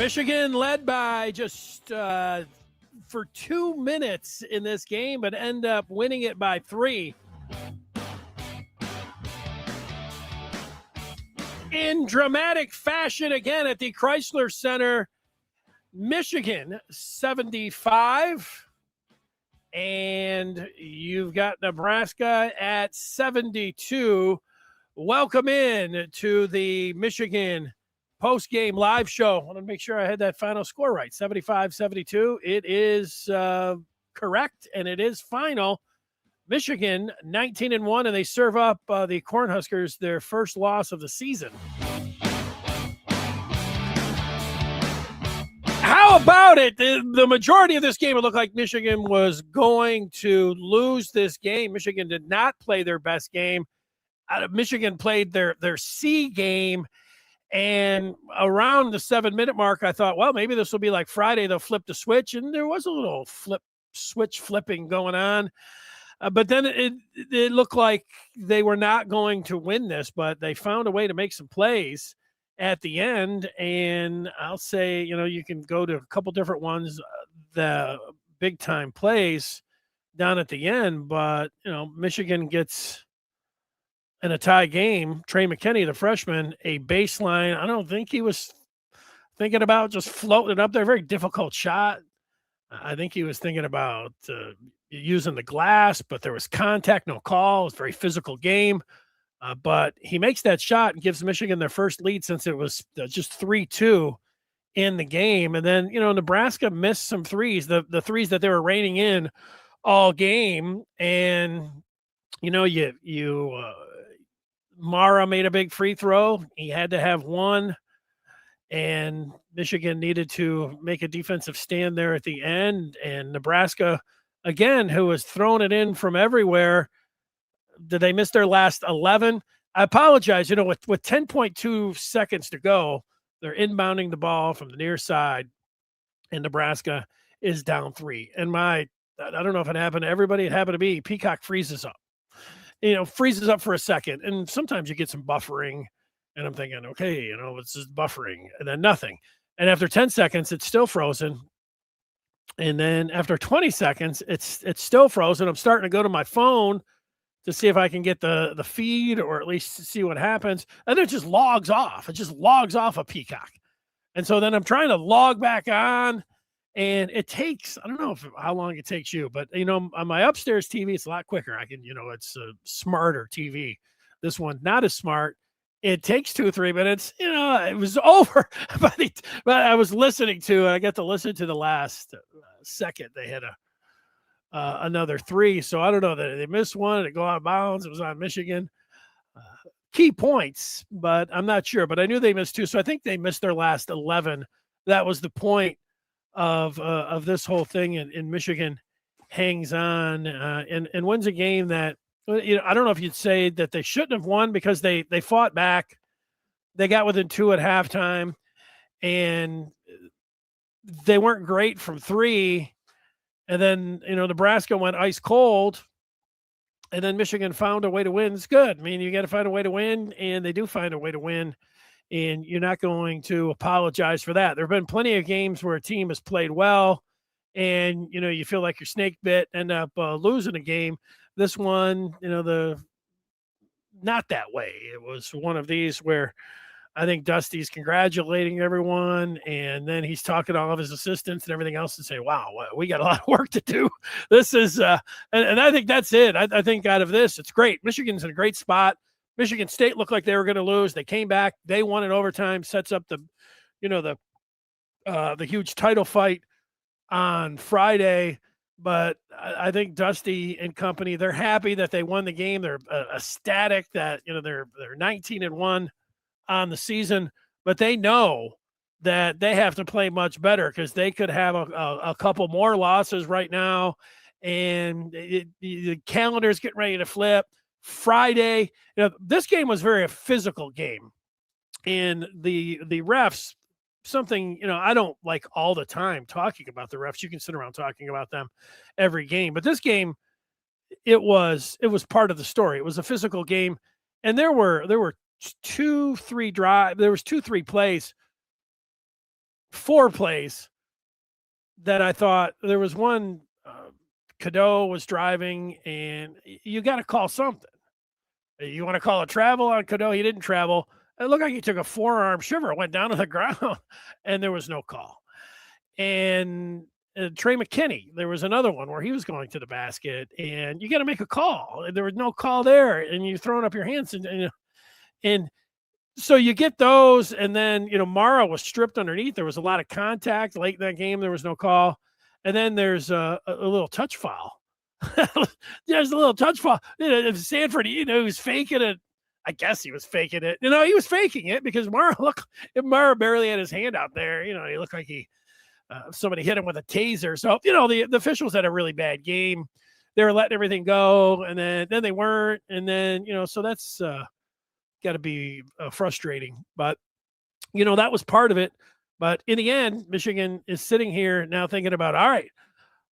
Michigan led by just for 2 minutes in this game, but end up winning it by 3. In dramatic fashion again at the Chrysler Center, Michigan 75, and you've got Nebraska at 72. Welcome in to the Michigan post-game live show. I want to make sure I had that final score right. 75-72. It is correct, and it is final. Michigan 19-1, and they serve up the Cornhuskers their first loss of the season. How about it? The majority of this game, it looked like Michigan was going to lose this game. Michigan did not play their best game. Michigan played their C game. And around the 7-minute mark, I thought, well, maybe this will be like Friday. They'll flip the switch. And there was a little switch flipping going on. But then it looked like they were not going to win this, but they found a way to make some plays at the end. And I'll say, you can go to a couple different ones, the big-time plays down at the end. But, Michigan gets – in a tie game, Trey McKinney, the freshman, a baseline. I don't think he was thinking about just floating it up there. Very difficult shot. I think he was thinking about using the glass, but there was contact, no call. It was a very physical game. But he makes that shot and gives Michigan their first lead since it was just 3-2 in the game. And then, Nebraska missed some threes, the threes that they were reining in all game. And, Mara made a big free throw. He had to have one, and Michigan needed to make a defensive stand there at the end. And Nebraska, again, who was throwing it in from everywhere, did they miss their last 11? I apologize. With 10.2 seconds to go, they're inbounding the ball from the near side, and Nebraska is down 3. And I don't know if it happened to everybody. It happened to me. Peacock freezes up. Freezes up for a second. And sometimes you get some buffering. And I'm thinking, okay, it's just buffering. And then nothing. And after 10 seconds, it's still frozen. And then after 20 seconds, it's still frozen. I'm starting to go to my phone to see if I can get the feed or at least see what happens. And it just logs off. It just logs off a Peacock. And so then I'm trying to log back on. And it takes, I don't know how long it takes you, but, on my upstairs TV, it's a lot quicker. I can, it's a smarter TV. This one, not as smart. It takes 2 or 3 minutes. It was over. But I was listening to it. I got to listen to the last second. They had another 3. So I don't know that they missed one. It go out of bounds. It was on Michigan. Key points, but I'm not sure. But I knew they missed 2. So I think they missed their last 11. That was the point of this whole thing, and Michigan hangs on and wins a game that I don't know if you'd say that they shouldn't have won because they fought back. They got within 2 at halftime, and they weren't great from 3. And then Nebraska went ice cold, and then Michigan found a way to win. It's good. I mean, you got to find a way to win, and they do find a way to win. And you're not going to apologize for that. There have been plenty of games where a team has played well and, you feel like you're snake bit, end up losing a game. This one, not that way. It was one of these where I think Dusty's congratulating everyone, and then he's talking to all of his assistants and everything else and say, wow, we got a lot of work to do. This is and I think that's it. I think out of this, it's great. Michigan's in a great spot. Michigan State looked like they were going to lose. They came back. They won in overtime, sets up the huge title fight on Friday. But I think Dusty and company, they're happy that they won the game. They're ecstatic that, they're 19-1 on the season, but they know that they have to play much better because they could have a couple more losses right now. And the calendar's getting ready to flip. Friday, this game was very a physical game, and the refs, something, I don't like all the time talking about the refs. You can sit around talking about them every game, but this game, it was part of the story. It was a physical game, and there were 2-3 plays 4 plays that I thought there was one. Cadeau was driving, and you got to call something. You want to call a travel on Cadeau? He didn't travel. It looked like he took a forearm shiver, went down to the ground, and there was no call. And Trey McKinney, there was another one where he was going to the basket, and you got to make a call. There was no call there, and you're throwing up your hands, and so you get those, and then Mara was stripped underneath. There was a lot of contact late in that game. There was no call, and then there's a little touch foul. There's a little touch foul. If Sanford, he was faking it. I guess he was faking it. He was faking it because Mara barely had his hand out there. He looked like somebody hit him with a taser. So the officials had a really bad game. They were letting everything go, and then they weren't, and then so that's got to be frustrating. But that was part of it. But in the end, Michigan is sitting here now thinking about, all right,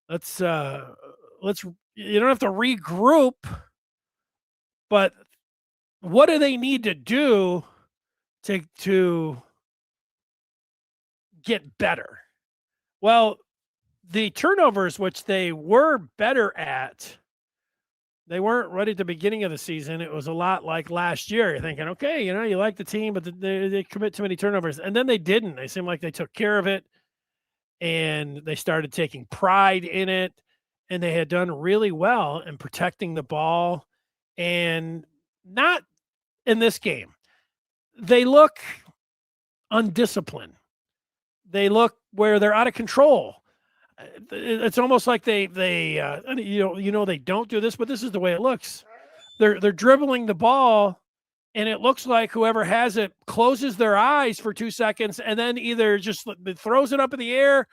let's you don't have to regroup, but what do they need to do to get better? Well, the turnovers, which they were better at, they weren't right at the beginning of the season. It was a lot like last year. You're thinking, okay, you like the team, but they commit too many turnovers. And then they didn't. They seemed like they took care of it, and they started taking pride in it, and they had done really well in protecting the ball. And not in this game. They look undisciplined. They look where they're out of control. It's almost like they don't do this, but this is the way it looks. They're dribbling the ball, and it looks like whoever has it closes their eyes for 2 seconds and then either just throws it up in the air.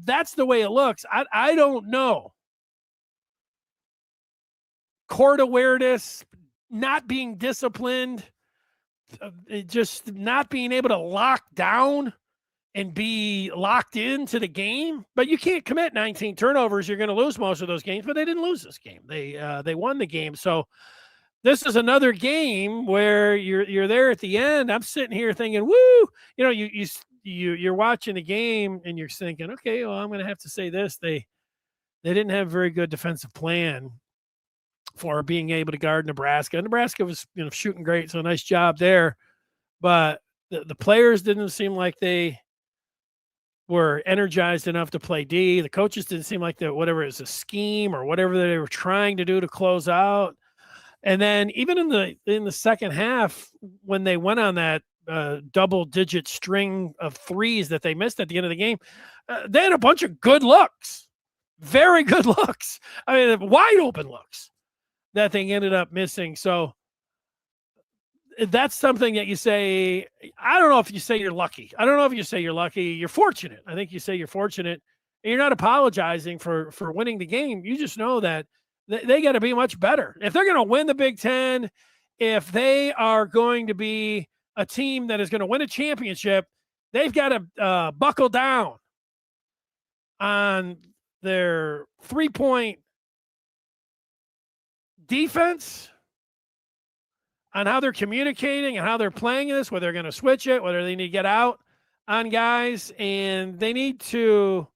That's the way it looks. I don't know. Court awareness, not being disciplined, just not being able to lock down and be locked into the game. But you can't commit 19 turnovers. You're going to lose most of those games, but they didn't lose this game. They won the game. So this is another game where you're there at the end. I'm sitting here thinking, woo, you're watching the game and you're thinking, okay, well, I'm going to have to say this. They didn't have a very good defensive plan for being able to guard Nebraska. Nebraska was, shooting great. So nice job there, but the players didn't seem like they were energized enough to play D. The coaches didn't seem like whatever is a scheme or whatever they were trying to do to close out. And then even in the second half, when they went on that double-digit string of threes that they missed at the end of the game, they had a bunch of good looks, very good looks. I mean, wide open looks that they ended up missing. So that's something that you say, I don't know if you say you're lucky. I don't know if you say you're lucky. You're fortunate. I think you say you're fortunate. And you're not apologizing for winning the game. You just know that they got to be much better. If they're going to win the Big Ten, if they are going to be a team that is going to win a championship, they've got to buckle down on their three-point defense, on how they're communicating and how they're playing this, whether they're going to switch it, whether they need to get out on guys, and they need to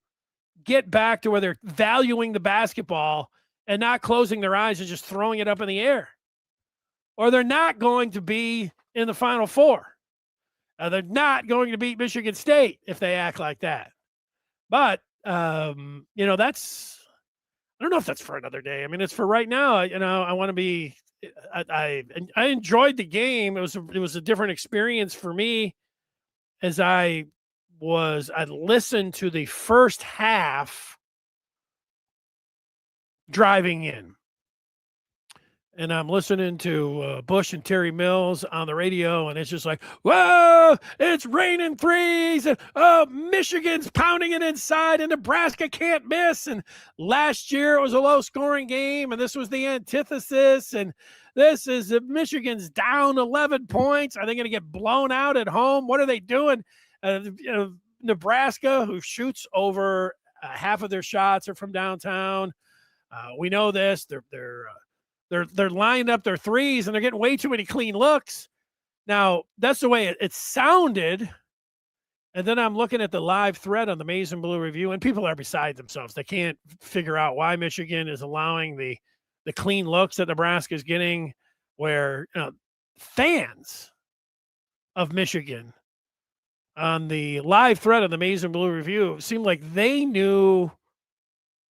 get back to where they're valuing the basketball and not closing their eyes and just throwing it up in the air. Or they're not going to be in the Final Four. They're not going to beat Michigan State if they act like that. But, that's, I don't know if that's for another day. I mean, it's for right now. I want to be, I enjoyed the game. It was a different experience for me as I listened to the first half driving in. And I'm listening to Bush and Terry Mills on the radio, and it's just like, whoa, it's raining threes. And, oh, Michigan's pounding it inside, and Nebraska can't miss. And last year it was a low-scoring game, and this was the antithesis. And this is Michigan's down 11 points. Are they going to get blown out at home? What are they doing? Nebraska, who shoots over half of their shots are from downtown. We know this. They're lining up their threes, and they're getting way too many clean looks. Now, that's the way it sounded And then I'm looking at the live thread on the Maize and Blue Review, and people are beside themselves. They can't figure out why Michigan is allowing the clean looks that Nebraska is getting, where fans of Michigan on the live thread of the Maize and Blue Review seemed like they knew.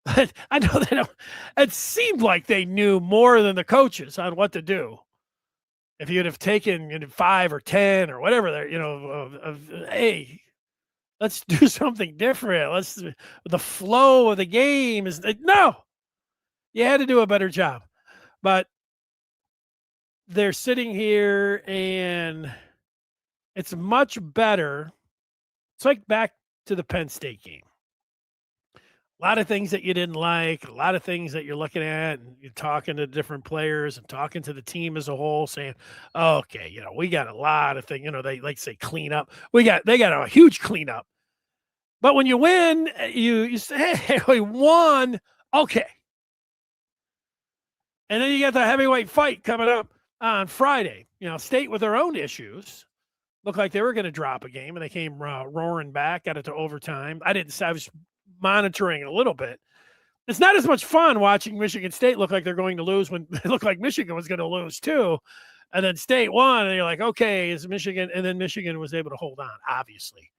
I know they don't. It seemed like they knew more than the coaches on what to do. If you'd have taken 5 or 10 or whatever, hey, let's do something different. The flow of the game is no. You had to do a better job, but they're sitting here and it's much better. It's like back to the Penn State game. A lot of things that you didn't like, a lot of things that you're looking at, and you're talking to different players and talking to the team as a whole, saying, okay, we got a lot of things, they like to say clean up. They got a huge cleanup. But when you win, you say, hey, we won. Okay. And then you got the heavyweight fight coming up on Friday. State with their own issues. Looked like they were going to drop a game, and they came roaring back, got it to overtime. I was monitoring it a little bit. It's not as much fun watching Michigan State look like they're going to lose when it looked like Michigan was going to lose too. And then State won, and you're like, okay, is Michigan? And then Michigan was able to hold on, obviously.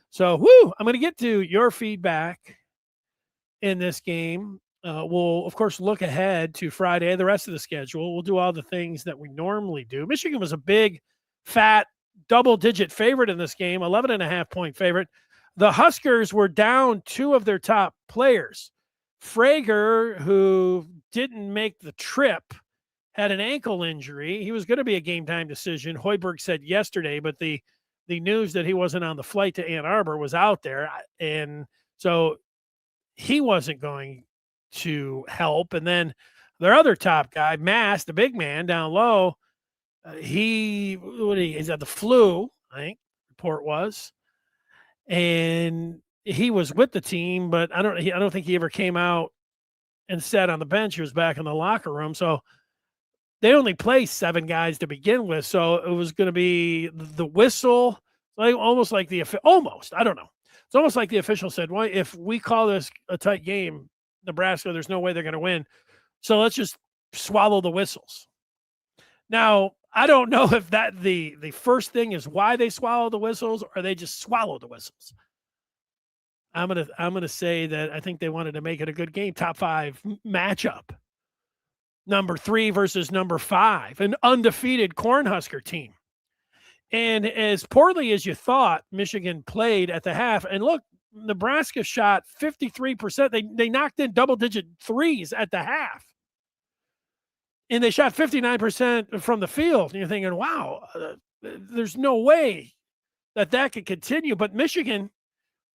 So, I'm going to get to your feedback in this game. We'll, of course, look ahead to Friday, the rest of the schedule. We'll do all the things that we normally do. Michigan was a big, fat, double-digit favorite in this game, 11.5-point favorite. The Huskers were down 2 of their top players. Frager, who didn't make the trip, had an ankle injury. He was going to be a game-time decision. Hoiberg said yesterday, but the news that he wasn't on the flight to Ann Arbor was out there, and so he wasn't going to help. And then their other top guy, Mass, the big man down low, he's had the flu, I think report was, and he was with the team, but I don't think he ever came out and sat on the bench. He was back in the locker room. So they only play 7 guys to begin with. So it was going to be the whistle, like almost like I don't know. It's almost like the official said, well, if we call this a tight game, Nebraska, there's no way they're going to win. So let's just swallow the whistles. Now, I don't know if that the first thing is why they swallow the whistles, or they just swallow the whistles. I'm gonna say that I think they wanted to make it a good game, top 5 matchup. Number 3 versus number 5, an undefeated Cornhusker team. And as poorly as you thought Michigan played at the half, and look, Nebraska shot 53%. They knocked in double-digit threes at the half. And they shot 59% from the field. And you're thinking, wow, there's no way that could continue. But Michigan,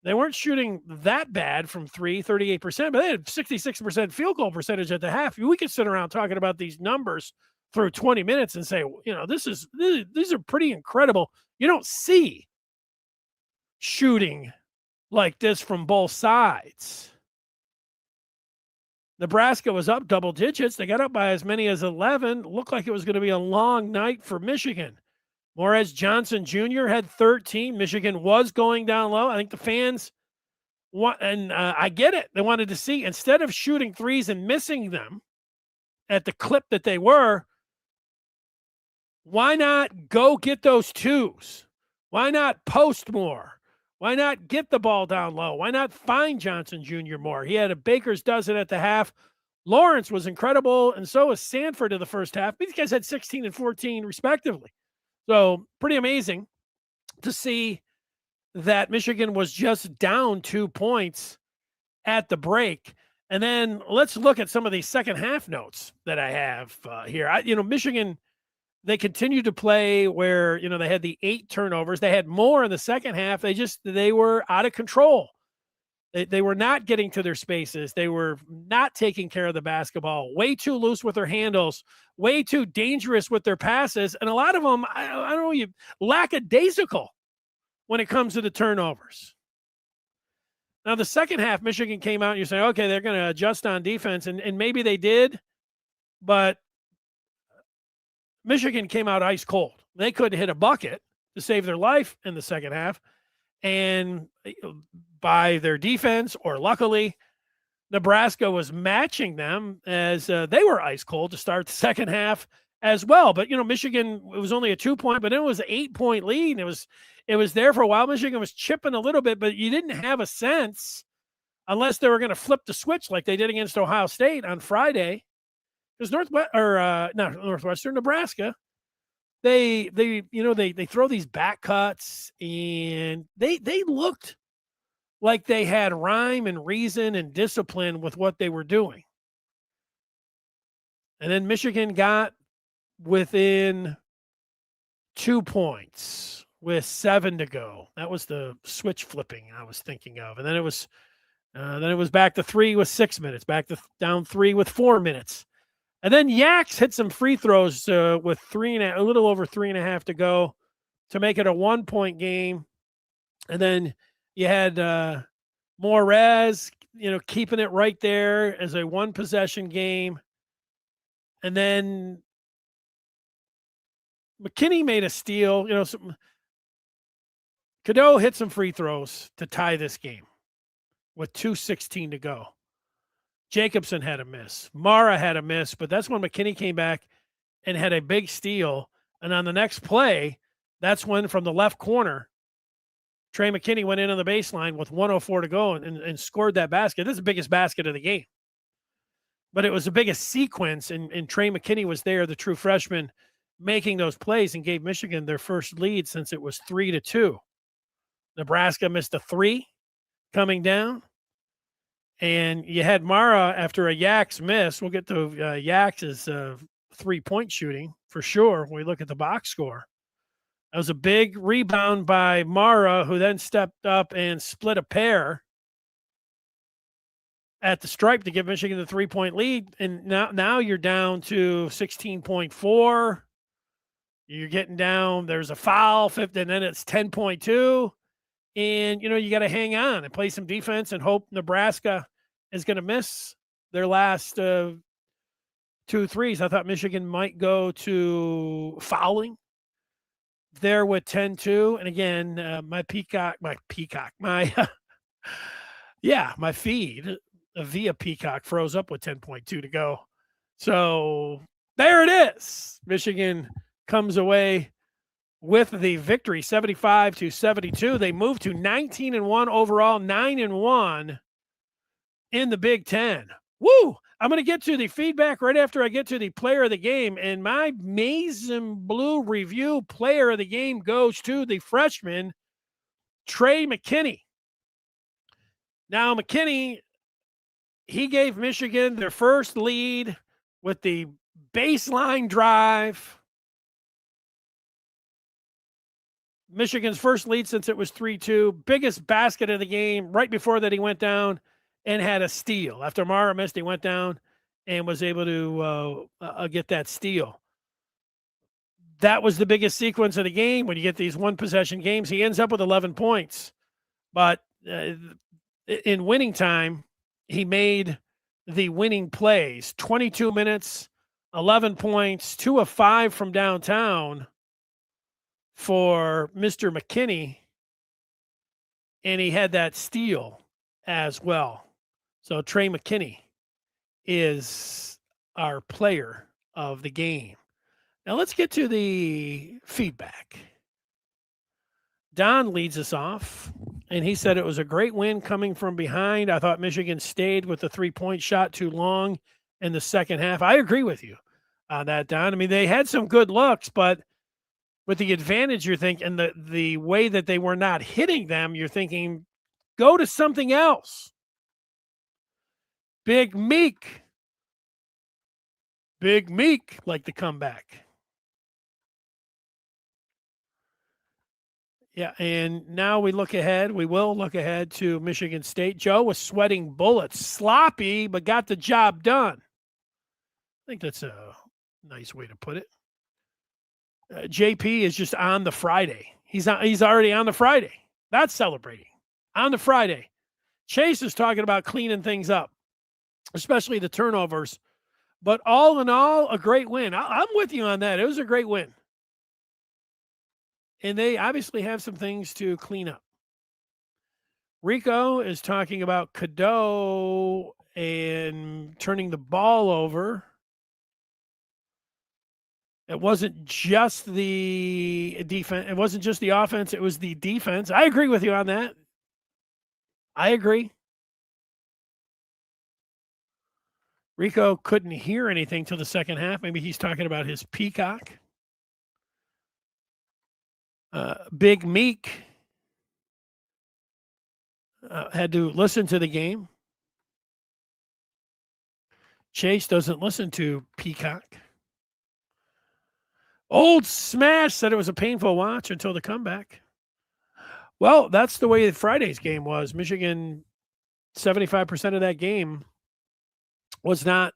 they weren't shooting that bad from 38%, but they had 66% field goal percentage at the half. We could sit around talking about these numbers through 20 minutes and say, these are pretty incredible. You don't see shooting like this from both sides. Nebraska was up double digits. They got up by as many as 11. Looked like it was going to be a long night for Michigan. Morez Johnson Jr. had 13. Michigan was going down low. I think the fans want, and I get it. They wanted to see, instead of shooting threes and missing them at the clip that they were, why not go get those twos? Why not post more? Why not get the ball down low? Why not find Johnson Jr. more? He had a baker's dozen at the half. Lawrence was incredible, and so was Sanford in the first half. These guys had 16 and 14 respectively. So pretty amazing to see that Michigan was just down 2 points at the break. And then let's look at some of these second half notes that I have here. Michigan, they continued to play where, they had the 8 turnovers. They had more in the second half. They were out of control. They were not getting to their spaces. They were not taking care of the basketball, way too loose with their handles, way too dangerous with their passes. And a lot of them, I don't know, lackadaisical when it comes to the turnovers. Now, the second half, Michigan came out and you say, okay, they're going to adjust on defense. And maybe they did, but Michigan came out ice cold. They couldn't hit a bucket to save their life in the second half. And by their defense, or luckily, Nebraska was matching them as they were ice cold to start the second half as well. But Michigan, it was only a 2-point, but it was an 8-point lead. It was there for a while. Michigan was chipping a little bit, but you didn't have a sense unless they were going to flip the switch like they did against Ohio State on Friday. Because Northwestern Nebraska, they throw these back cuts, and they looked like they had rhyme and reason and discipline with what they were doing. And then Michigan got within 2 points with 7 to go. That was the switch flipping I was thinking of. And then it was back to 3 with 6 minutes, back to down 3 with 4 minutes. And then Yaks hit some free throws with a little over 3.5 to go to make it a 1-point game. And then you had Morez, keeping it right there as a 1-possession game. And then McKinney made a steal. Cadeau hit some free throws to tie this game with 2:16 to go. Jacobson had a miss. Mara had a miss, but that's when McKinney came back and had a big steal. And on the next play, that's when from the left corner, Trey McKinney went in on the baseline with 1:04 to go and scored that basket. This is the biggest basket of the game. But it was the biggest sequence, and Trey McKinney was there, the true freshman, making those plays and gave Michigan their first lead since it was 3-2. Nebraska missed a 3 coming down. And you had Mara after a Yaks miss. We'll get to Yaks' 3-point shooting for sure when we look at the box score. That was a big rebound by Mara, who then stepped up and split a pair at the stripe to give Michigan the 3-point lead. And now you're down to 16.4. You're getting down. There's a foul, and then it's 10.2. And, you got to hang on and play some defense and hope Nebraska is going to miss their last 2 threes. I thought Michigan might go to fouling there with 10-2. And again, my feed via Peacock froze up with 10.2 to go. So there it is. Michigan comes away with the victory, 75-72. They move to 19-1 overall, 9-1 in the Big Ten. Woo! I'm going to get to the feedback right after I get to the player of the game. And my Maize and Blue review player of the game goes to the freshman, Trey McKinney. Now, McKinney, he gave Michigan their first lead with the baseline drive. Michigan's first lead since it was 3-2. Biggest basket of the game. Right before that, he went down and had a steal. After Mara missed, he went down and was able to get that steal. That was the biggest sequence of the game. When you get these 1-possession games, he ends up with 11 points. But in winning time, he made the winning plays. 22 minutes, 11 points, 2 of 5 from downtown for Mr. McKinney, and he had that steal as well. So Trey McKinney is our player of the game. Now let's get to the feedback. Don leads us off, and he said it was a great win coming from behind. I thought Michigan stayed with the 3-point shot too long in the second half. I agree with you on that, Don. I mean, they had some good looks, but with the advantage, you're thinking, and the way that they were not hitting them, you're thinking, go to something else. Big Meek like the comeback. Yeah, and now we will look ahead to Michigan State. Joe was sweating bullets, sloppy, but got the job done. I think that's a nice way to put it. JP is just on the Friday. He's already on the Friday. That's celebrating on the Friday. Chase is talking about cleaning things up, especially the turnovers. But all in all, a great win. I'm with you on that. It was a great win. And they obviously have some things to clean up. Rico is talking about Cadeau and turning the ball over. It wasn't just the defense. It wasn't just the offense. It was the defense. I agree with you on that. I agree. Rico couldn't hear anything till the second half. Maybe he's talking about his peacock. Big Meek had to listen to the game. Chase doesn't listen to Peacock. Old Smash said it was a painful watch until the comeback. Well, that's the way Friday's game was. Michigan, 75% of that game was not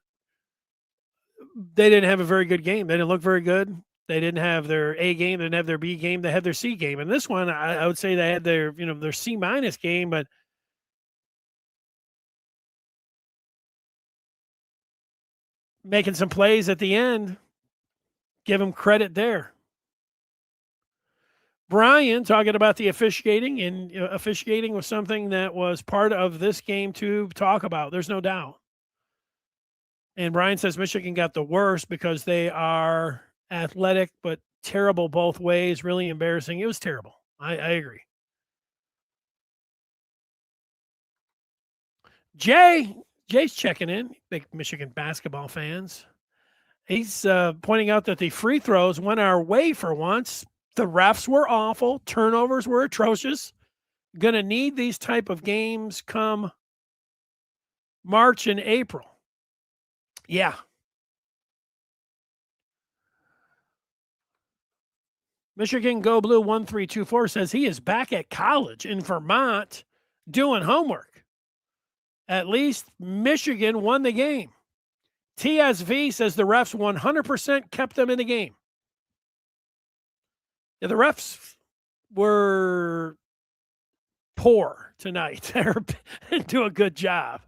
– they didn't have a very good game. They didn't look very good. They didn't have their A game. They didn't have their B game. They had their C game. And this one, I would say they had their C- game, but making some plays at the end, give them credit there. Brian talking about the officiating, and officiating was something that was part of this game to talk about. There's no doubt. And Brian says Michigan got the worst because they are athletic, but terrible both ways, really embarrassing. It was terrible. I agree. Jay's checking in, big Michigan basketball fans. He's pointing out that the free throws went our way for once. The refs were awful. Turnovers were atrocious. Going to need these type of games come March and April. Yeah. Michigan Go Blue 1324 says he is back at college in Vermont doing homework. At least Michigan won the game. TSV says the refs 100% kept them in the game. Yeah, the refs were poor tonight. They didn't do a good job.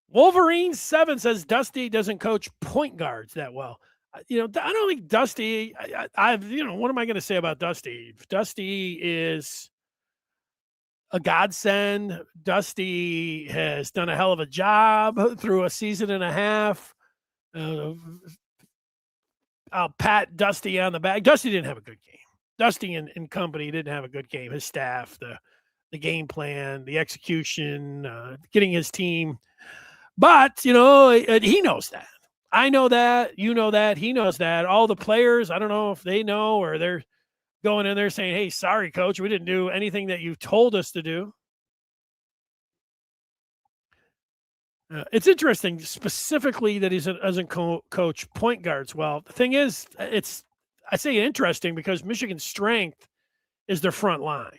Wolverine 7 says Dusty doesn't coach point guards that well. I don't think Dusty. What am I going to say about Dusty? Dusty is a godsend. Dusty has done a hell of a job through a season and a half. I'll pat Dusty on the back. Dusty didn't have a good game. Dusty and company didn't have a good game. His staff, the game plan, the execution, getting his team. But, he knows that. I know that. You know that. He knows that. All the players, I don't know if they know or they're going in there saying, hey, sorry, coach, we didn't do anything that you told us to do. It's interesting, specifically that he doesn't coach point guards well. The thing is, I say interesting because Michigan's strength is their front line.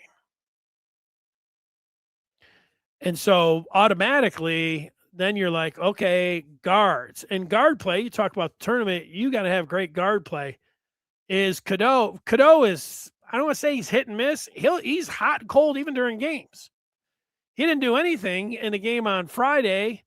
And so automatically, then you're like, okay, guards. And guard play, you talk about the tournament, you got to have great guard play. Is Cadeau. Cadeau is, I don't want to say he's hit and miss. He's hot and cold even during games. He didn't do anything in the game on Friday.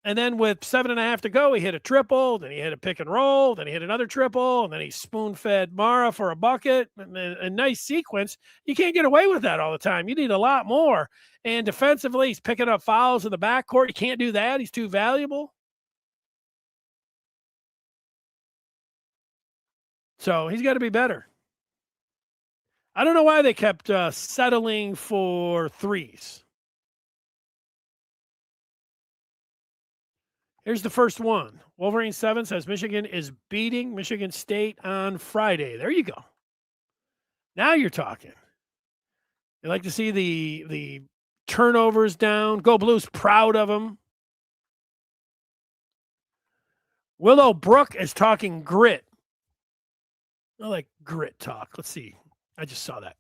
And then with 7.5 to go, he hit a triple. Then he hit a pick and roll. Then he hit another triple. And then he spoon-fed Mara for a bucket. And a nice sequence. You can't get away with that all the time. You need a lot more. And defensively, he's picking up fouls in the backcourt. You can't do that. He's too valuable. So he's got to be better. I don't know why they kept settling for threes. Here's the first one. Wolverine 7 says Michigan is beating Michigan State on Friday. There you go. Now you're talking. You like to see the turnovers down. Go Blues proud of them. Willow Brook is talking grit. I like grit talk. Let's see. I just saw that.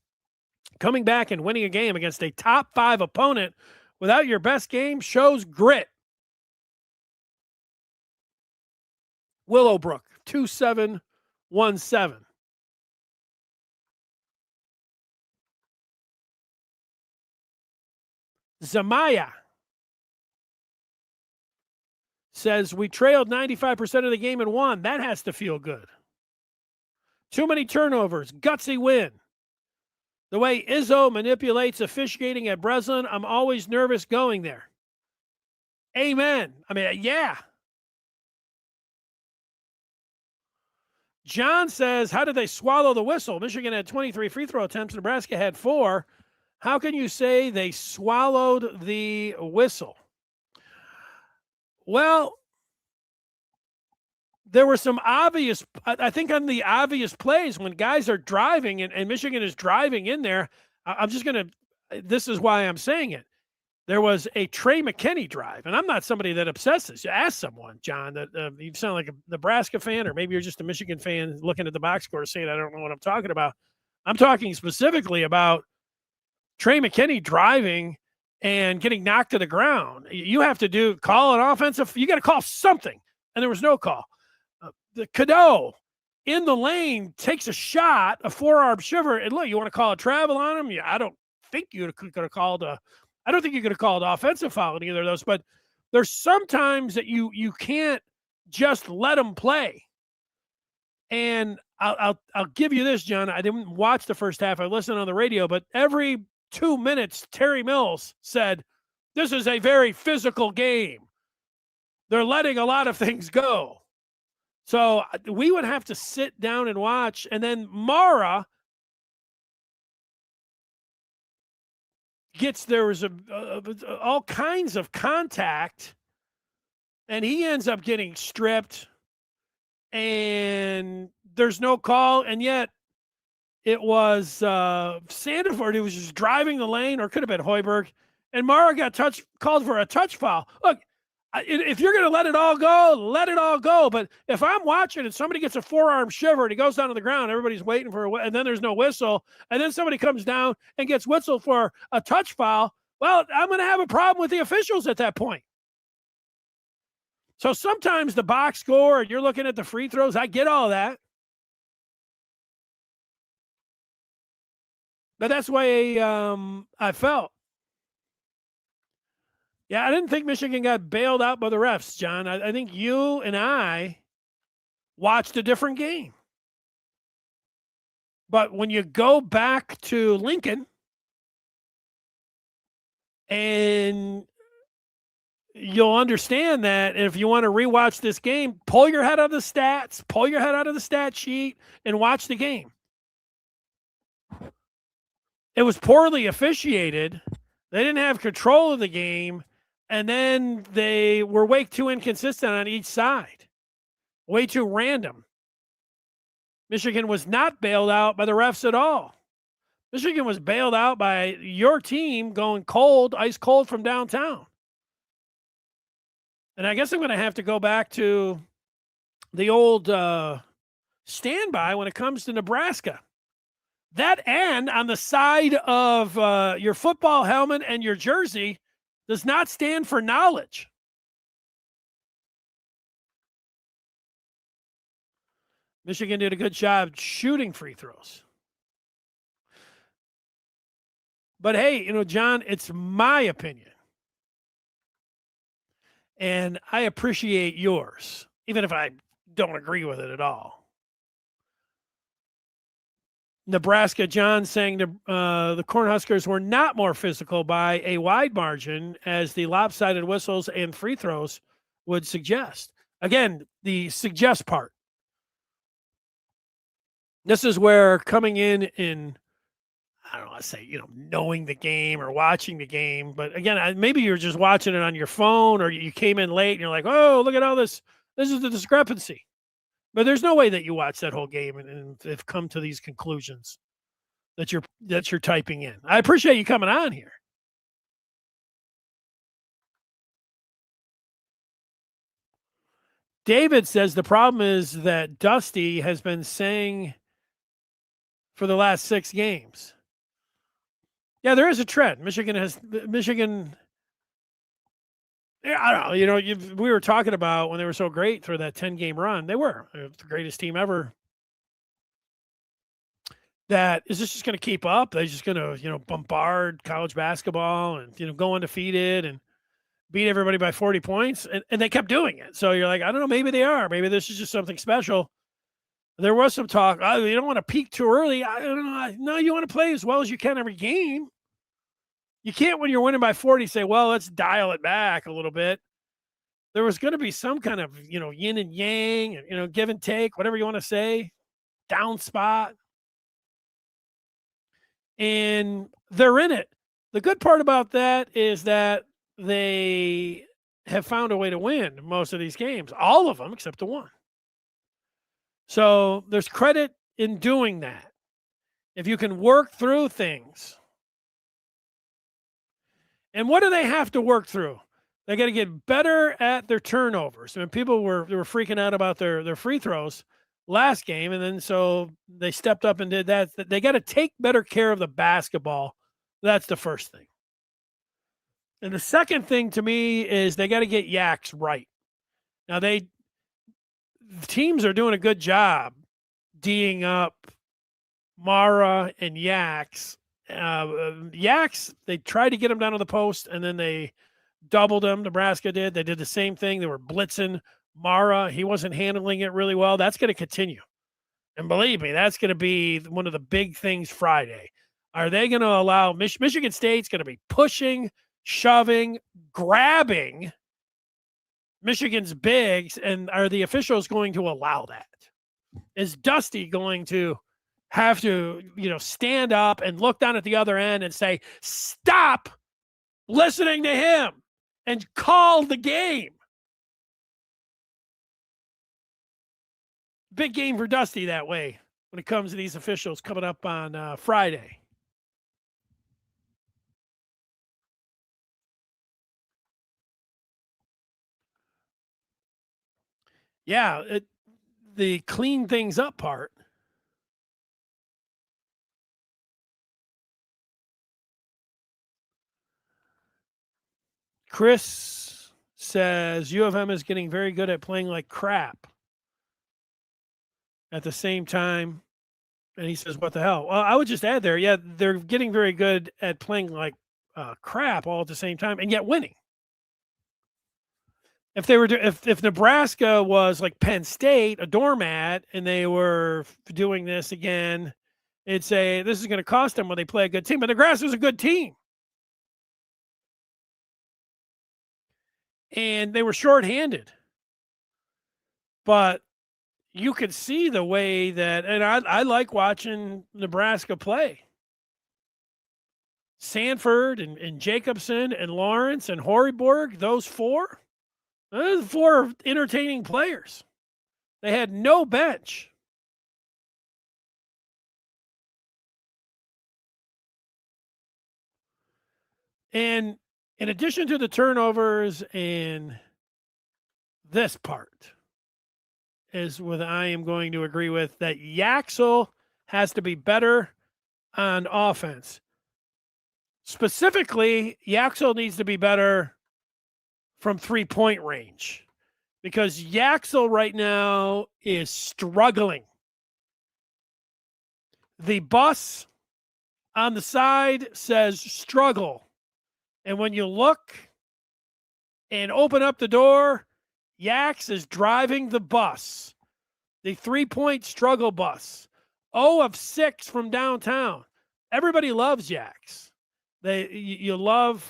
Coming back and winning a game against a top 5 opponent without your best game shows grit. Willowbrook, 2717. Zamaya says we trailed 95% of the game and won. That has to feel good. Too many turnovers. Gutsy win. The way Izzo manipulates officiating at Breslin, I'm always nervous going there. Amen. I mean, yeah. John says, how did they swallow the whistle? Michigan had 23 free throw attempts. Nebraska had 4. How can you say they swallowed the whistle? Well, there were some obvious, I think on the obvious plays when guys are driving and Michigan is driving in there, I'm just going to, this is why I'm saying it. There was a Trey McKinney drive, and I'm not somebody that obsesses. Ask someone, John, that you sound like a Nebraska fan, or maybe you're just a Michigan fan looking at the box score saying, I don't know what I'm talking about. I'm talking specifically about Trey McKinney driving and getting knocked to the ground. You have to call an offensive, you got to call something, and there was no call. The Cadeau in the lane takes a shot, a forearm shiver, and look, you want to call a travel on him? I don't think you could have called I don't think you could have called offensive foul in either of those, but there's sometimes that you can't just let them play. And I'll give you this, John. I didn't watch the first half. I listened on the radio, but every 2 minutes, Terry Mills said, this is a very physical game. They're letting a lot of things go. So we would have to sit down and watch. And then Mara there was all kinds of contact, and he ends up getting stripped, and there's no call, and yet it was Sandiford who was just driving the lane, or could have been Hoiberg, and Mara got called for a touch foul. Look, if you're going to let it all go, let it all go. But if I'm watching and somebody gets a forearm shiver and he goes down to the ground, everybody's waiting for and then there's no whistle, and then somebody comes down and gets whistled for a touch foul, well, I'm going to have a problem with the officials at that point. So sometimes the box score, and you're looking at the free throws, I get all that. But that's the way I felt. Yeah, I didn't think Michigan got bailed out by the refs, John. I think you and I watched a different game. But when you go back to Lincoln and you'll understand that if you want to rewatch this game, pull your head out of the stats, pull your head out of the stat sheet, and watch the game. It was poorly officiated. They didn't have control of the game. And then they were way too inconsistent on each side, way too random. Michigan was not bailed out by the refs at all. Michigan was bailed out by your team going cold, ice cold from downtown. And I guess I'm going to have to go back to the old standby when it comes to Nebraska. That N on the side of your football helmet and your jersey does not stand for knowledge. Michigan did a good job shooting free throws. But hey, John, it's my opinion. And I appreciate yours, even if I don't agree with it at all. Nebraska, John saying the Cornhuskers were not more physical by a wide margin, as the lopsided whistles and free throws would suggest. Again, the suggest part. This is where coming in, I don't want to say, knowing the game or watching the game, but again, maybe you're just watching it on your phone, or you came in late and you're like, oh, look at all this. This is the discrepancy. But there's no way that you watch that whole game and have come to these conclusions that you're typing in. I appreciate you coming on here. David says the problem is that Dusty has been saying for the last 6 games. Yeah, there is a trend. Michigan. Yeah, I don't know. We were talking about when they were so great through that 10-game run. They were the greatest team ever. That is this just going to keep up? They're just going to, bombard college basketball and, go undefeated and beat everybody by 40 points. And they kept doing it. So you're like, I don't know, maybe they are. Maybe this is just something special. There was some talk. Oh, you don't want to peak too early. I don't know. No, you want to play as well as you can every game. You can't, when you're winning by 40, say, well, let's dial it back a little bit. There was going to be some kind of, yin and yang, give and take, whatever you want to say, down spot. And they're in it. The good part about that is that they have found a way to win most of these games, all of them except the one. So there's credit in doing that. If you can work through things. And what do they have to work through? They got to get better at their turnovers. I mean, people were freaking out about their free throws last game, and then so they stepped up and did that. They got to take better care of the basketball. That's the first thing. And the second thing to me is they got to get Yaks right. Now teams are doing a good job D'ing up Mara and Yaks. Yaks, they tried to get him down to the post, and then they doubled him. Nebraska did. They did the same thing. They were blitzing Mara. He wasn't handling it really well. That's going to continue. And believe me, that's going to be one of the big things Friday. Are they going to allow Michigan State's going to be pushing, shoving, grabbing Michigan's bigs, and are the officials going to allow that? Is Dusty going to have to, stand up and look down at the other end and say, stop listening to him and call the game? Big game for Dusty that way when it comes to these officials coming up on Friday. Yeah, the clean things up part. Chris says U of M is getting very good at playing like crap. At the same time, and he says, what the hell? Well, I would just add there, yeah, they're getting very good at playing like crap all at the same time and yet winning. If they were if Nebraska was like Penn State, a doormat, and they were doing this again, it'd say this is going to cost them when they play a good team. But Nebraska's a good team. And they were shorthanded. But you could see the way that, and I like watching Nebraska play. Sanford and Jacobson and Lawrence and Horiborg, those four entertaining players. They had no bench. And in addition to the turnovers and this part is what I am going to agree with, that Yaxel has to be better on offense. Specifically, Yaxel needs to be better from 3-point range because Yaxel right now is struggling. The bus on the side says struggle. And when you look and open up the door, Yaks is driving the bus, the 3-point struggle bus. 0 of 6 from downtown. Everybody loves Yaks. You love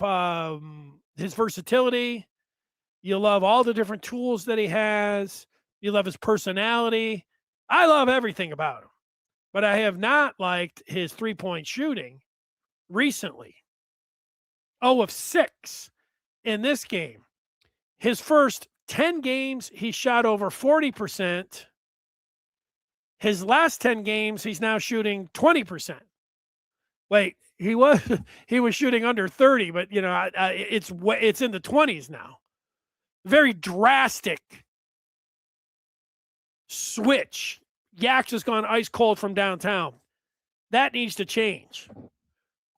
his versatility. You love all the different tools that he has. You love his personality. I love everything about him. But I have not liked his 3-point shooting recently. 0 of 6 in this game. His first 10 games, he shot over 40%. His last 10 games, he's now shooting 20%. Wait, he was shooting under 30, but it's in the 20s now. Very drastic switch. Yaks has gone ice cold from downtown. That needs to change.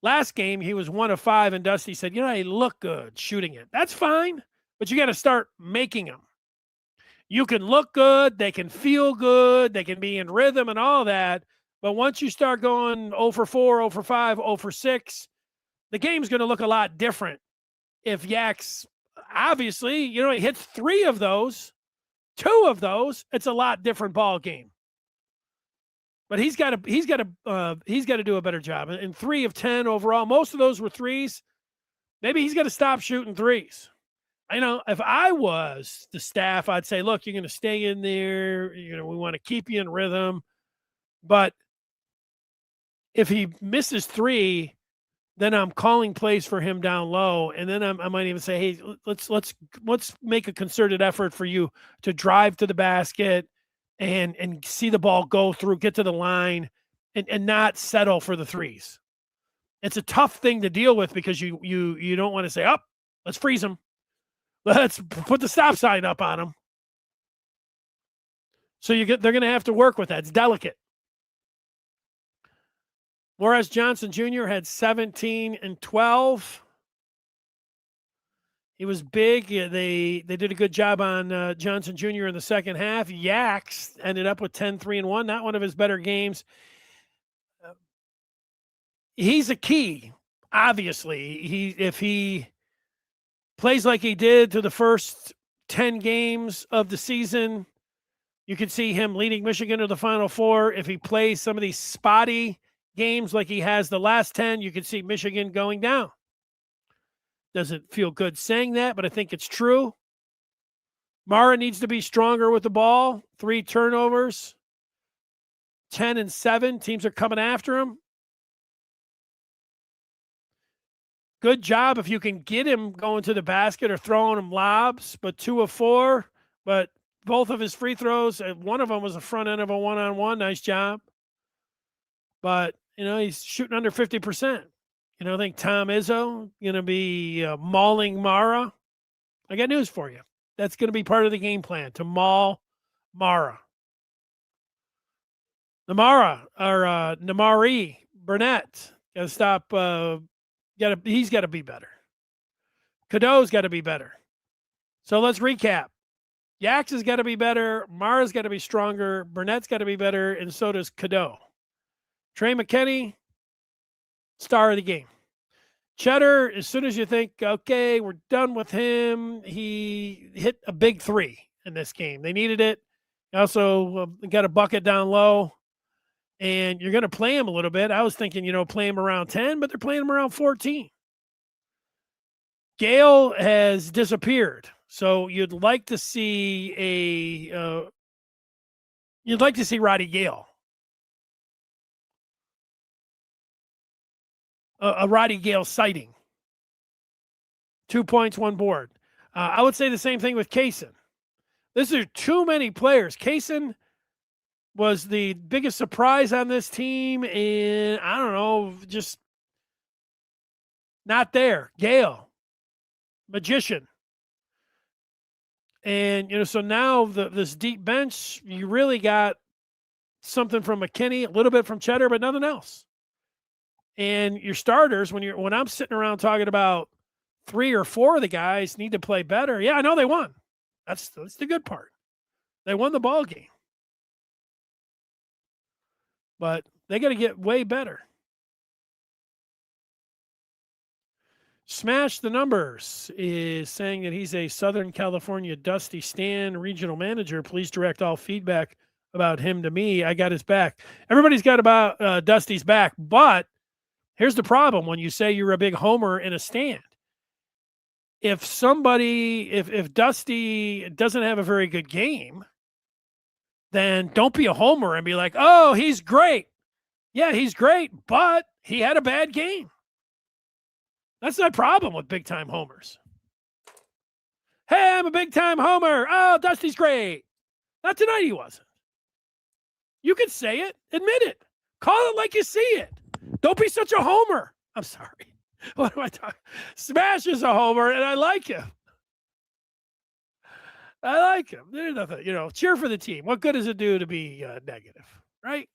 Last game, he was 1 of 5, and Dusty said, they look good shooting it. That's fine, but you got to start making them. You can look good, they can feel good, they can be in rhythm and all that, but once you start going 0 for 4, 0 for 5, 0 for 6, the game's going to look a lot different. If Yaks, obviously, he hits 3 of those, 2 of those, it's a lot different ball game. But he's got to do a better job. And 3 of 10 overall, most of those were threes. Maybe he's got to stop shooting threes. I know if I was the staff, I'd say, look, you're going to stay in there. We want to keep you in rhythm. But if he misses 3, then I'm calling plays for him down low, and then I might even say, hey, let's make a concerted effort for you to drive to the basket and see the ball go through, get to the line, and not settle for the threes. It's a tough thing to deal with because you don't want to say, let's freeze him. Let's put the stop sign up on him. So they're going to have to work with that. It's delicate. Morris Johnson Jr. had 17 and 12. He was big. They did a good job on Johnson Jr. in the second half. Yaks ended up with 10, 3, and 1. Not one of his better games. He's a key, obviously. If he plays like he did to the first 10 games of the season, you could see him leading Michigan to the Final Four. If he plays some of these spotty games like he has the last 10, you could see Michigan going down. Doesn't feel good saying that, but I think it's true. Mara needs to be stronger with the ball. 3 turnovers, 10 and 7. Teams are coming after him. Good job if you can get him going to the basket or throwing him lobs, but 2 of 4. But both of his free throws, one of them was the front end of a one-on-one. Nice job. But, he's shooting under 50%. I think Tom Izzo going to be mauling Mara. I got news for you. That's going to be part of the game plan, to maul Mara. Namari Burnett. Got to stop. He's got to be better. Cadeau's got to be better. So let's recap. Yaks has got to be better. Mara's got to be stronger. Burnett's got to be better, and so does Cadeau. Trey McKinney, star of the game. Cheddar, as soon as you think, okay, we're done with him, he hit a big 3 in this game. They needed it. He also got a bucket down low, and you're going to play him a little bit. I was thinking, play him around 10, but they're playing him around 14. Gale has disappeared, so you'd like to see Roddy Gale. A Roddy Gale sighting. 2 points, 1 board. I would say the same thing with Kaysen. This are too many players. Kaysen was the biggest surprise on this team, and I don't know, just not there. Gale, magician. And, so now this deep bench, you really got something from McKinney, a little bit from Cheddar, but nothing else. And your starters, when I'm sitting around talking about 3 or 4 of the guys need to play better. Yeah, I know they won. That's the good part. They won the ball game. But they got to get way better. Smash the Numbers is saying that he's a Southern California Dusty Stan regional manager. Please direct all feedback about him to me. I got his back. Everybody's got about Dusty's back, but here's the problem when you say you're a big homer in a stand. If Dusty doesn't have a very good game, then don't be a homer and be like, oh, he's great. Yeah, he's great, but he had a bad game. That's my problem with big-time homers. Hey, I'm a big-time homer. Oh, Dusty's great. Not tonight he wasn't. You can say it. Admit it. Call it like you see it. Don't be such a homer. I'm sorry. What am I talking? Smash is a homer, and I like him. I like him. There's nothing, cheer for the team. What good does it do to be negative, right?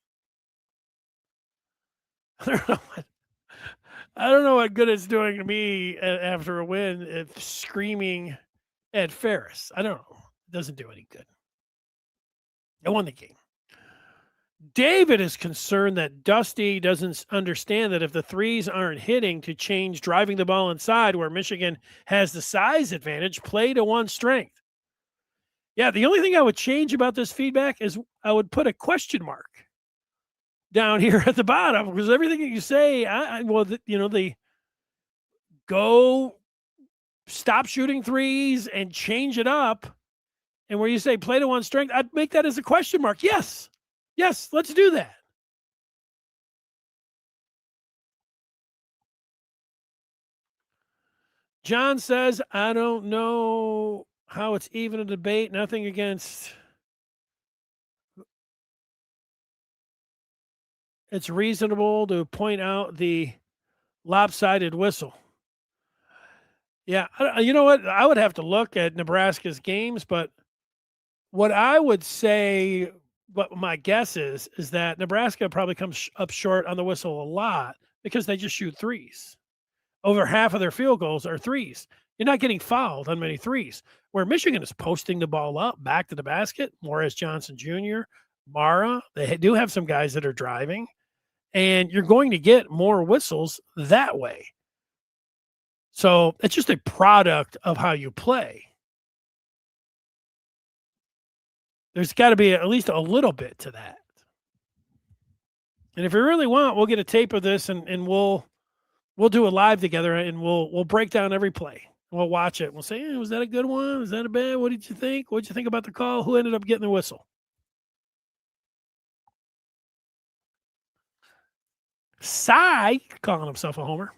I don't know what good it's doing to me after a win if screaming at Ferris. I don't know. It doesn't do any good. I won the game. David is concerned that Dusty doesn't understand that if the threes aren't hitting to change driving the ball inside where Michigan has the size advantage, play to one strength. Yeah, the only thing I would change about this feedback is I would put a question mark down here at the bottom because everything that you say, the go stop shooting threes and change it up. And where you say play to one strength, I'd make that as a question mark. Yes. Yes, let's do that. John says, I don't know how it's even a debate. Nothing against. It's reasonable to point out the lopsided whistle. Yeah, you know what? I would have to look at Nebraska's games, but what I would say, what my guess is that Nebraska probably comes up short on the whistle a lot because they just shoot threes. Over half of their field goals are threes. You're not getting fouled on many threes. Where Michigan is posting the ball up back to the basket, Morris Johnson Jr., Mara, they do have some guys that are driving, and you're going to get more whistles that way. So it's just a product of how you play. There's got to be at least a little bit to that. And if you really want, we'll get a tape of this and we'll do a live together and we'll break down every play. We'll watch it. We'll say, hey, was that a good one? Was that a bad? What did you think? What did you think about the call? Who ended up getting the whistle? Cy, calling himself a homer.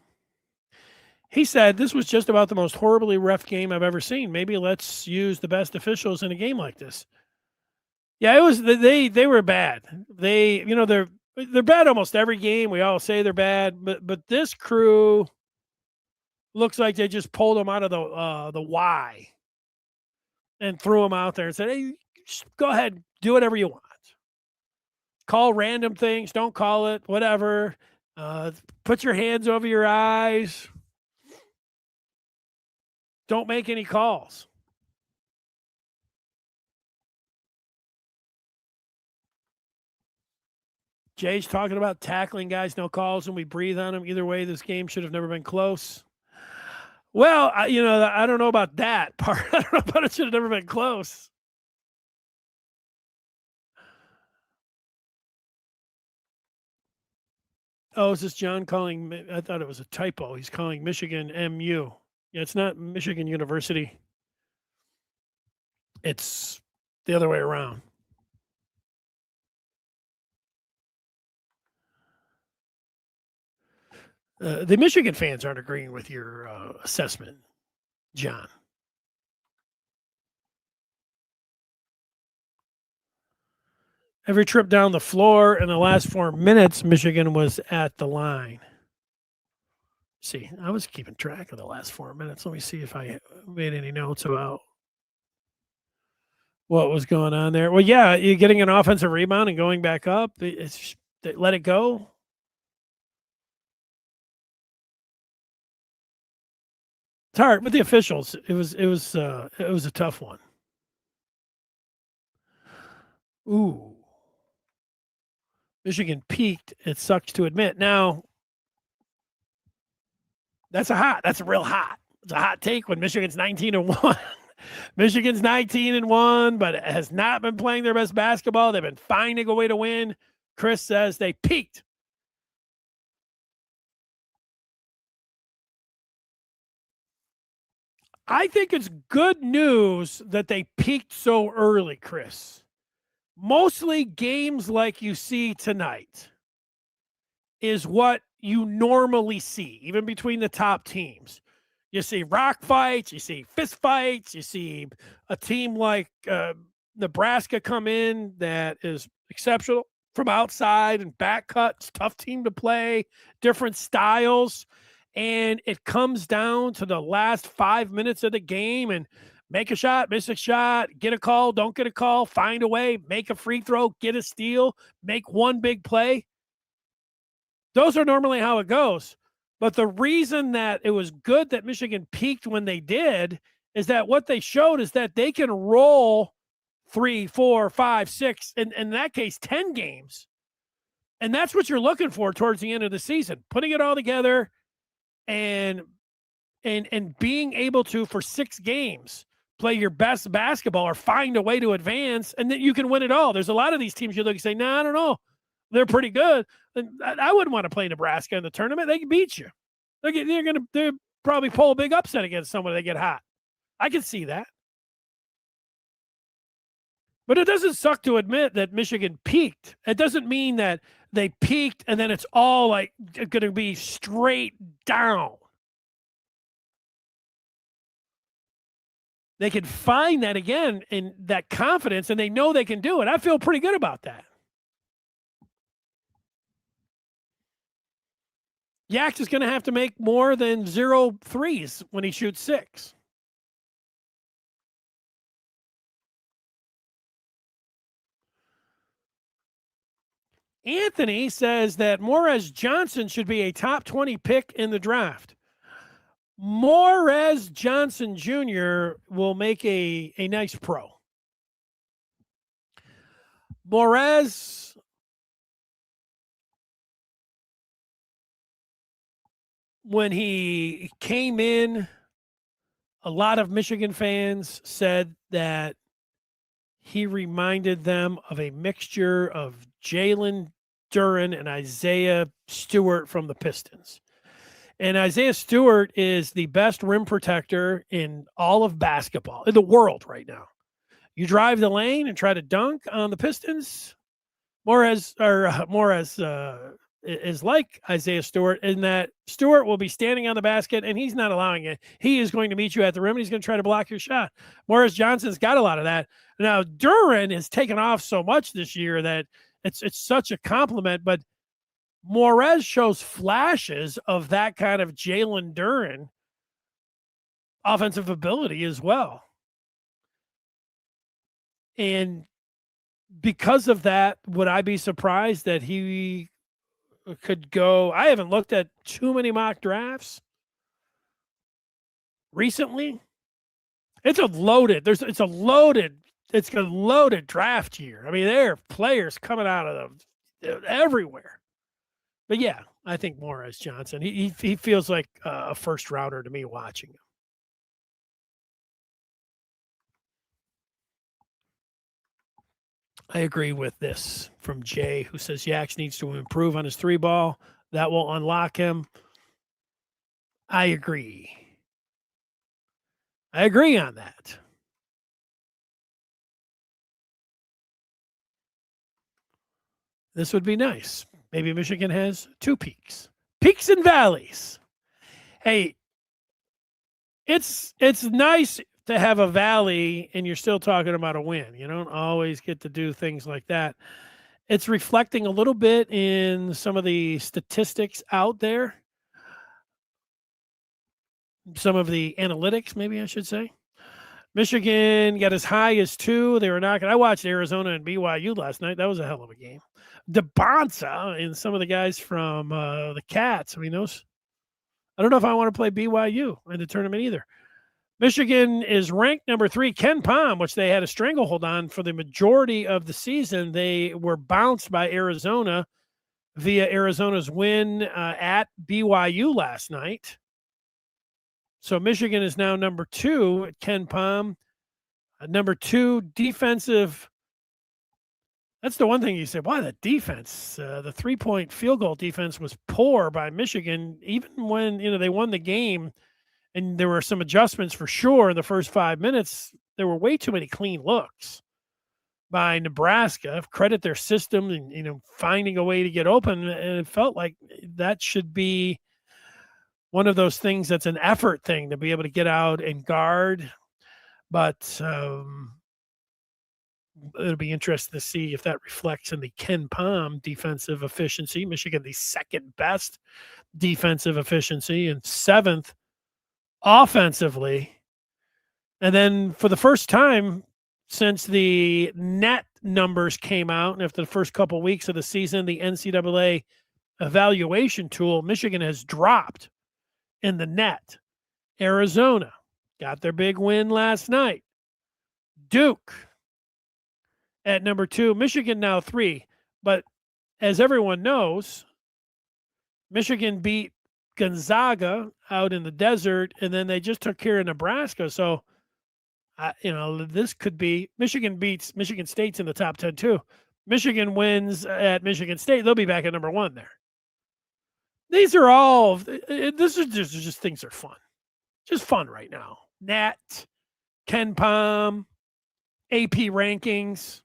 He said, this was just about the most horribly ref game I've ever seen. Maybe let's use the best officials in a game like this. Yeah, it was they were bad. They're bad almost every game. We all say they're bad, but this crew looks like they just pulled them out of the Y and threw them out there and said, hey, just go ahead, do whatever you want. Call random things, don't call it, whatever. Put your hands over your eyes. Don't make any calls. Jay's talking about tackling guys, no calls, and we breathe on them. Either way, this game should have never been close. Well, I don't know about that part. I don't know about it should have never been close. Oh, is this John calling? I thought it was a typo. He's calling Michigan MU. Yeah, it's not Michigan University. It's the other way around. The Michigan fans aren't agreeing with your assessment, John. Every trip down the floor in the last 4 minutes, Michigan was at the line. See, I was keeping track of the last 4 minutes. Let me see if I made any notes about what was going on there. Well, yeah, you're getting an offensive rebound and going back up. It's let it go. It's hard with the officials. It was a tough one. Ooh. Michigan peaked. It sucks to admit. Now, that's a real hot. It's a hot take when Michigan's 19-1. Michigan's 19-1, but has not been playing their best basketball. They've been finding a way to win. Chris says they peaked. I think it's good news that they peaked so early, Chris. Mostly games like you see tonight is what you normally see, even between the top teams. You see rock fights, you see fist fights, you see a team like Nebraska come in that is exceptional from outside and back cuts, tough team to play, different styles. And it comes down to the last 5 minutes of the game and make a shot, miss a shot, get a call, don't get a call, find a way, make a free throw, get a steal, make one big play. Those are normally how it goes. But the reason that it was good that Michigan peaked when they did is that what they showed is that they can roll 3, 4, 5, 6, and in that case, 10 games. And that's what you're looking for towards the end of the season, putting it all together and being able to, for 6 games, play your best basketball or find a way to advance, and that you can win it all. There's a lot of these teams you look and say, no, I don't know. they're pretty good. I wouldn't want to play Nebraska in the tournament. They can beat you. They're probably pull a big upset against someone. They get hot. I can see that. But it doesn't suck to admit that Michigan peaked. It doesn't mean that they peaked and then it's all like going to be straight down. They can find that again in that confidence, and they know they can do it. I feel pretty good about that. Yax is going to have to make more than 0 threes when he shoots 6. Anthony says that Morez Johnson should be a top 20 pick in the draft. Morez Johnson Jr. will make a nice pro. Morez, when he came in, a lot of Michigan fans said that he reminded them of a mixture of Jalen Duren and Isaiah Stewart from the Pistons. And Isaiah Stewart is the best rim protector in all of basketball, in the world right now. You drive the lane and try to dunk on the Pistons, Morez is like Isaiah Stewart in that Stewart will be standing on the basket and he's not allowing it. He is going to meet you at the rim and he's going to try to block your shot. Morez Johnson's got a lot of that. Now, Duren has taken off so much this year that it's such a compliment, but Morez shows flashes of that kind of Jalen Duren offensive ability as well. And because of that, would I be surprised that he could go? I haven't looked at too many mock drafts recently. It's a loaded draft year. I mean, there are players coming out of everywhere. But yeah, I think Morez Johnson. He feels like a first rounder to me watching him. I agree with this from Jay, who says Yax needs to improve on his 3-ball. That will unlock him. I agree. I agree on that. This would be nice. Maybe Michigan has 2 peaks. Peaks and valleys. Hey, it's nice to have a valley and you're still talking about a win. You don't always get to do things like that. It's reflecting a little bit in some of the statistics out there. Some of the analytics, maybe I should say. Michigan got as high as 2. They were knocking. I watched Arizona and BYU last night. That was a hell of a game. DeBonsa and some of the guys from the Cats. I mean, those. I don't know if I want to play BYU in the tournament either. Michigan is ranked number 3. Ken Pom, which they had a stranglehold on for the majority of the season. They were bounced by Arizona via Arizona's win at BYU last night. So Michigan is now number 2 at Ken Pom. Number 2 defensive. That's the one thing you say, why the defense? The 3-point field goal defense was poor by Michigan, even when they won the game. And there were some adjustments for sure in the first 5 minutes. There were way too many clean looks by Nebraska. Credit their system and finding a way to get open. And it felt like that should be one of those things that's an effort thing to be able to get out and guard. But it'll be interesting to see if that reflects in the Ken Pom defensive efficiency. Michigan, the second best defensive efficiency and 7th offensively. And then for the first time since the net numbers came out, and after the first couple of weeks of the season, the NCAA evaluation tool, Michigan has dropped in the net. Arizona got their big win last night. Duke at number 2, Michigan now 3. But as everyone knows, Michigan beat Gonzaga out in the desert, and then they just took care of Nebraska. So, this could be Michigan beats Michigan State's in the top 10 too. Michigan wins at Michigan State, they'll be back at number 1 there. These are all, this is just things are fun. Just fun right now. Nat, Ken Palm, AP rankings.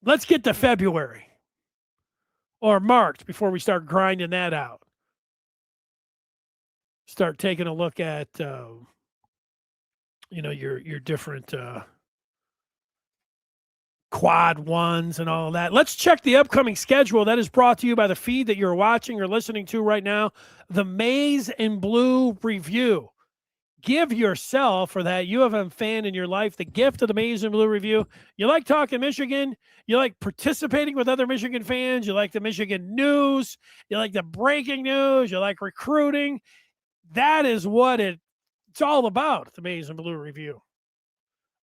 Let's get to February or March before we start grinding that out. Start taking a look at, your different quad ones and all that. Let's check the upcoming schedule. That is brought to you by the feed that you're watching or listening to right now, the Maize and Blue Review. Give yourself, or that U of M fan in your life, the gift of the Maize and Blue Review. You like talking Michigan. You like participating with other Michigan fans. You like the Michigan news. You like the breaking news. You like recruiting. That is what it's all about, the Maize and Blue Review.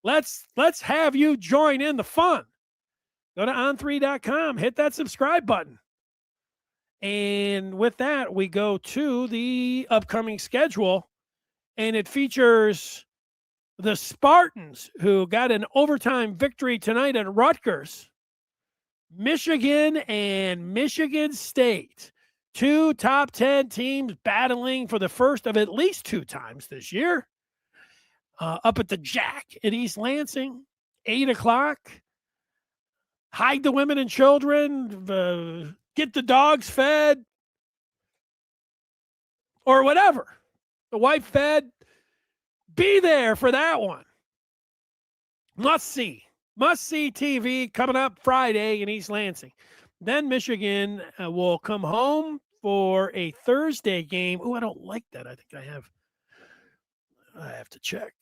Let's have you join in the fun. Go to on3.com, hit that subscribe button. And with that, we go to the upcoming schedule, and it features the Spartans, who got an overtime victory tonight at Rutgers, Michigan and Michigan State. 2 top 10 teams battling for the first of at least 2 times this year. Up at the Jack in East Lansing, 8 o'clock. Hide the women and children, get the dogs fed, or whatever. The wife fed. Be there for that one. Must see TV coming up Friday in East Lansing. Then Michigan will come home for a Thursday game. Oh, I don't like that. I think I have to check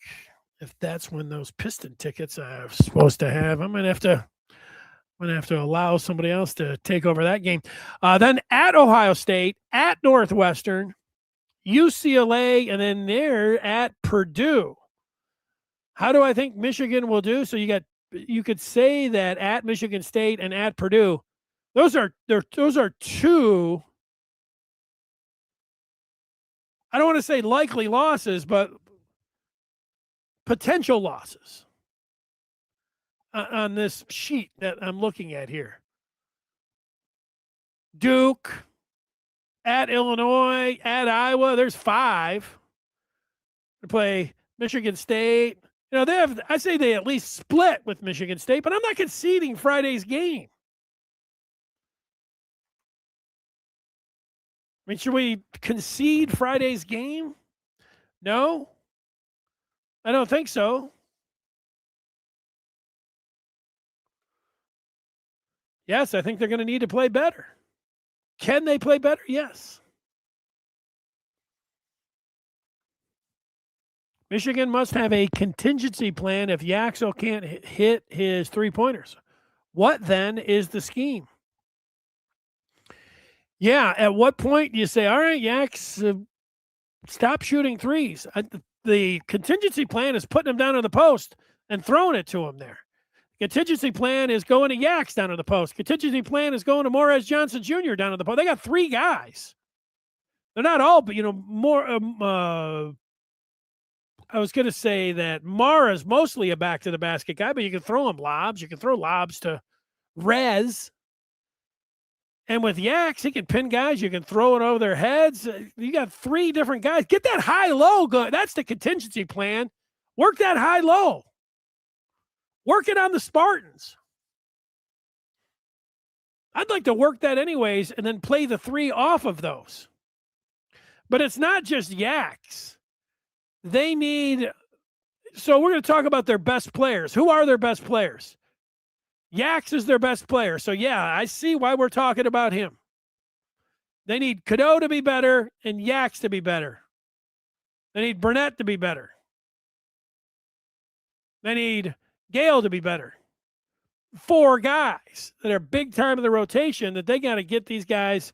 if that's when those Piston tickets I'm supposed to have. I'm gonna have to allow somebody else to take over that game. Then at Ohio State, at Northwestern, UCLA, and then they're at Purdue. How do I think Michigan will do? So you could say that at Michigan State and at Purdue, those are 2. I don't want to say likely losses, but potential losses on this sheet that I'm looking at here. Duke, at Illinois, at Iowa, there's 5. They play Michigan State. I say they at least split with Michigan State, but I'm not conceding Friday's game. I mean, should we concede Friday's game? No, I don't think so. Yes, I think they're going to need to play better. Can they play better? Yes. Michigan must have a contingency plan if Yaxel can't hit his 3-pointers. What then is the scheme? Yeah, at what point do you say, all right, Yax, stop shooting threes? The contingency plan is putting him down on the post and throwing it to him there. Contingency plan is going to Yax down to the post. Contingency plan is going to Morez Johnson Jr. down to the post. They got 3 guys. They're not all, but, more. I was going to say that Mara is mostly a back-to-the-basket guy, but you can throw him lobs. You can throw lobs to Rez. And with Yax, he can pin guys. You can throw it over their heads. You got 3 different guys. Get that high-low going. That's the contingency plan. Work that high-low. Work it on the Spartans. I'd like to work that anyways and then play the 3 off of those. But it's not just Yax. They need – so we're going to talk about their best players. Who are their best players? Yax is their best player. So, yeah, I see why we're talking about him. They need Cadeau to be better and Yax to be better. They need Burnett to be better. They need Gale to be better. 4 guys that are big time in the rotation that they got to get these guys,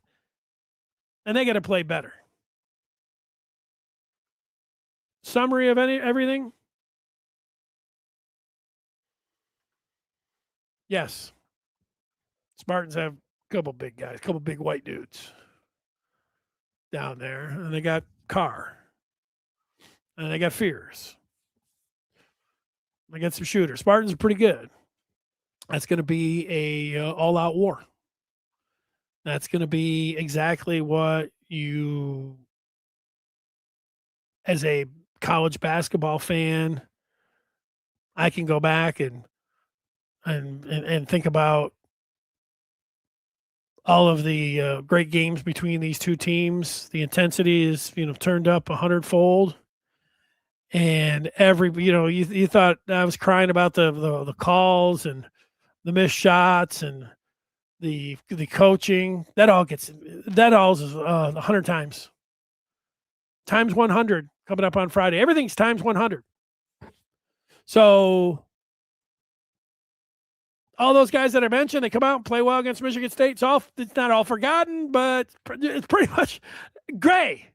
and they got to play better. Summary of everything? Yes. Spartans have a couple big guys, a couple big white dudes down there. And they got Carr. And they got Fears. They got some shooters. Spartans are pretty good. That's going to be a all-out war. That's going to be exactly what you, as a college basketball fan, I can go back and think about all of the great games between these two teams. The intensity is, turned up 100-fold. And you thought I was crying about the calls and the missed shots and the coaching. That all is 100 times 100 coming up on Friday. Everything's times 100. So all those guys that I mentioned, they come out and play well against Michigan State. It's not all forgotten, but it's pretty much Gray.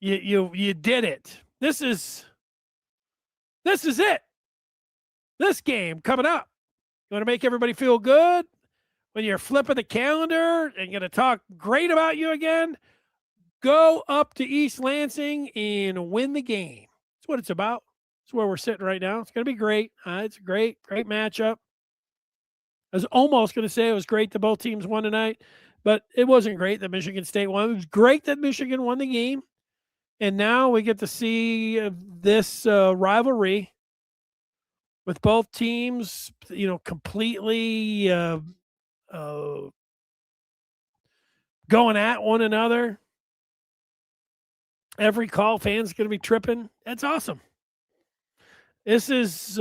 You did it. This is it. This game coming up. You want to make everybody feel good when you're flipping the calendar and going to talk great about you again? Go up to East Lansing and win the game. That's what it's about. That's where we're sitting right now. It's going to be great. It's a great matchup. I was almost going to say it was great that both teams won tonight, but it wasn't great that Michigan State won. It was great that Michigan won the game. And now we get to see this rivalry with both teams, completely going at one another. Every call, fans going to be tripping. That's awesome. This is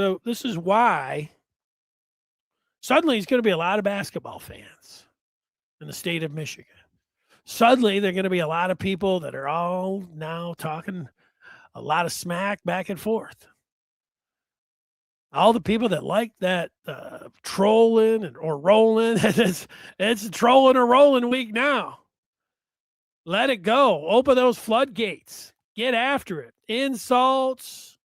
why suddenly there's going to be a lot of basketball fans in the state of Michigan. Suddenly there are going to be a lot of people that are all now talking a lot of smack back and forth. All the people that like that trolling or rolling, it's trolling or rolling week now. Let it go. Open those floodgates. Get after it. Insults.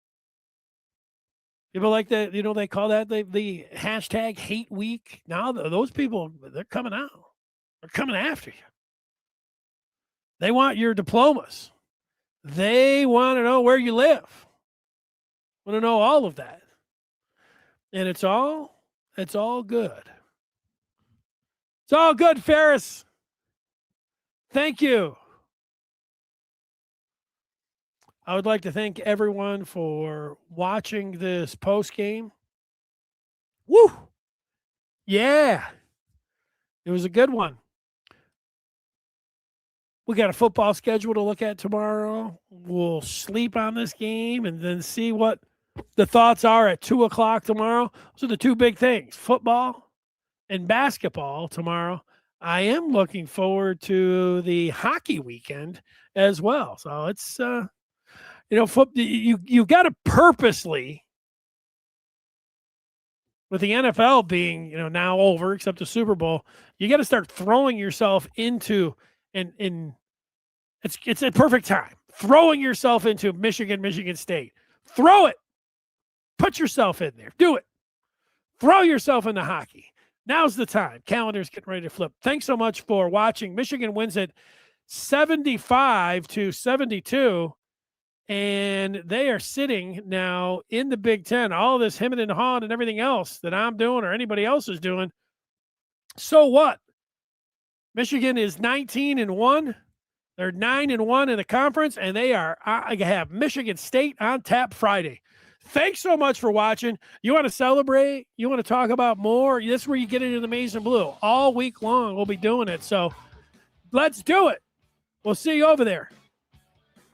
People like that, they call that the hashtag hate week. Now those people, they're coming out. They're coming after you. They want your diplomas. They want to know where you live. Want to know all of that. And it's all good. It's all good, Ferris. Thank you. I would like to thank everyone for watching this post game. Woo! Yeah. It was a good one. We got a football schedule to look at tomorrow. We'll sleep on this game and then see what the thoughts are at 2:00 tomorrow. Those are the two big things, football and basketball tomorrow. I am looking forward to the hockey weekend as well. So it's, you got to purposely, with the NFL being, now over, except the Super Bowl, you got to start throwing yourself into and it's a perfect time. Throwing yourself into Michigan State. Throw it. Put yourself in there. Do it. Throw yourself into hockey. Now's the time. Calendar's getting ready to flip. Thanks so much for watching. Michigan wins it 75-72, and they are sitting now in the Big Ten. All this hemming and hawing and everything else that I'm doing or anybody else is doing. So what? Michigan is 19-1. They're 9-1 in the conference, and they have Michigan State on tap Friday. Thanks so much for watching. You want to celebrate? You want to talk about more? This is where you get into the Maize and Blue. All week long, we'll be doing it. So let's do it. We'll see you over there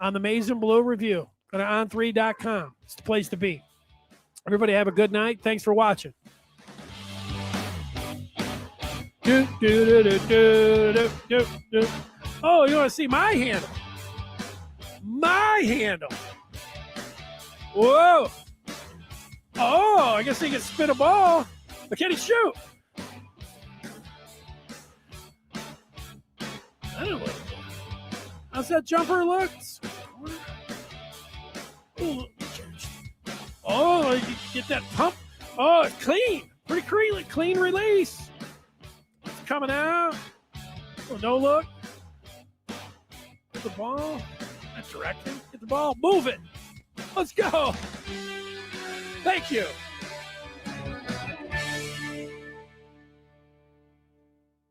on the Maize and Blue Review. Go to on3.com. It's the place to be. Everybody have a good night. Thanks for watching. Oh, you want to see my handle? My handle. Whoa. Oh, I guess he can spin a ball. But can he shoot? I don't know. How's that jumper look? Oh, you get that pump. Oh, it's clean. Pretty clean release. It's coming out. Oh, no look. Get the ball. That's directing. Get the ball. Move it. Let's go. Thank you.